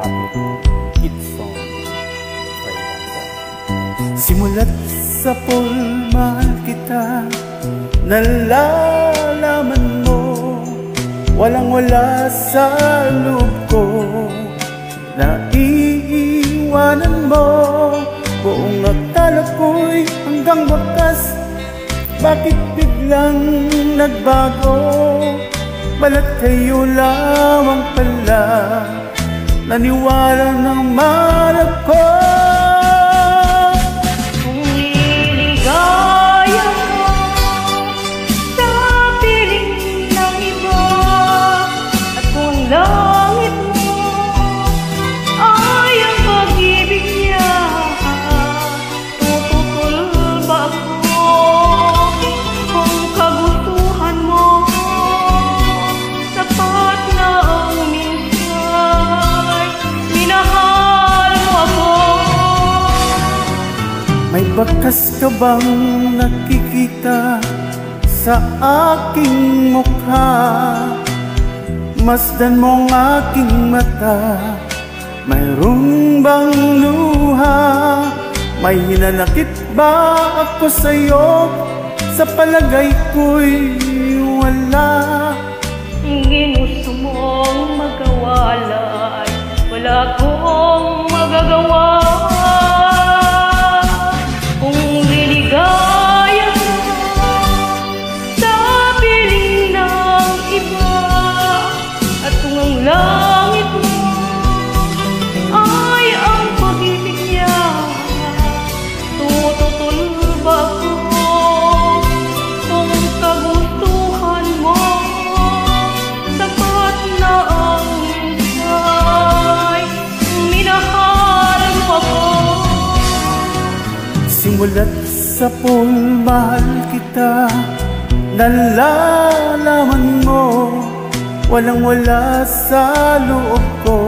Public hit song. Simulat sa mahal kita, nalalaman mo, walang-wala sa loob ko, naiiwanan mo. Buong akala ko'y hanggang wakas, bakit biglang nagbago? Balat kayo lamang pala, naniwala naman ako. Kung niligaya mo sa piling ng iba, at kung langit mo ay ang pag-ibig niya, tututol ba ako? Kung kagustuhan mo, sapat na ang minsay, minahal mo ako. May bakas ka bang nakikita sa aking mukha? Masdan mong aking mata, mayroon bang luha? May hinanakit ba ako sa'yo? Sa palagay ko'y wala. Ginusto mong magkawalay, wala akong magagawa. Kung liligaya ka sa piling ng iba, at kung ang langit mo ay ang pag-ibig niya, tututol ba ako? Kung kagustuhan mo, sapat na ang minsay, minahal mo ako. Simulat sa mahal kita, nalalaman mo, walang-wala sa loob ko,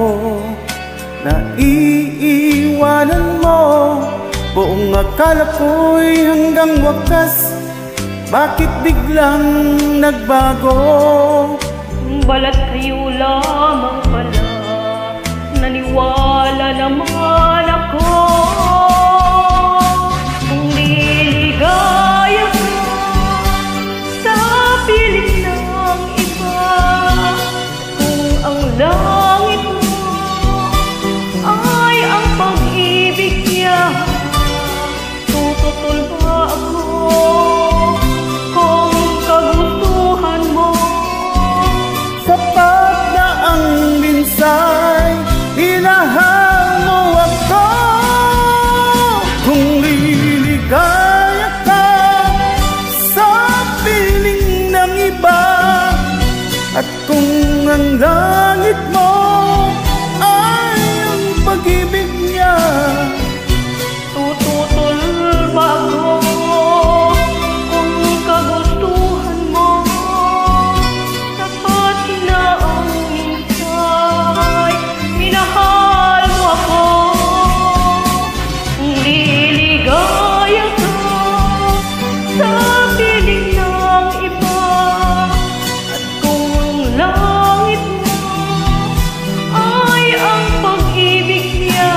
naiiwanan mo. Buong akala ko'y hanggang wakas, bakit biglang nagbago? Balat kayo lamang pala, naniwala naman ako. Kung liligaya ka sa piling ng iba, kung ang langit mo ay ang pag-ibig niya, tututol ba ako? Kung kagustuhan mo, Sapat na ang minsay, minahal mo ako. Kung liligaya ka sa piling ng iba, at kung ang langit mo ay ang pag-ibig niya, tututol ba ako? Kung kagustuhan mo, sapat na ang minsay, minahal mo ako. Kung liligaya ka sa piling ng iba, at kung ang langit mo ay ang pag-ibig niya,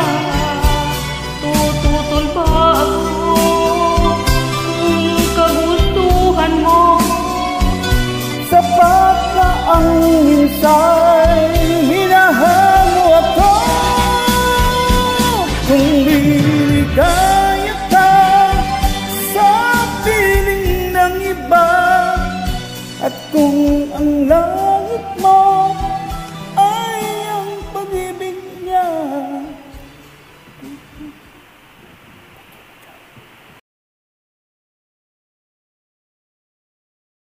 tututol ba ako? Kung kagustuhan mo, sapat na ang minsay, minahal mo ako. Kung liligaya ka sa piling ng iba, at kung ang langit mo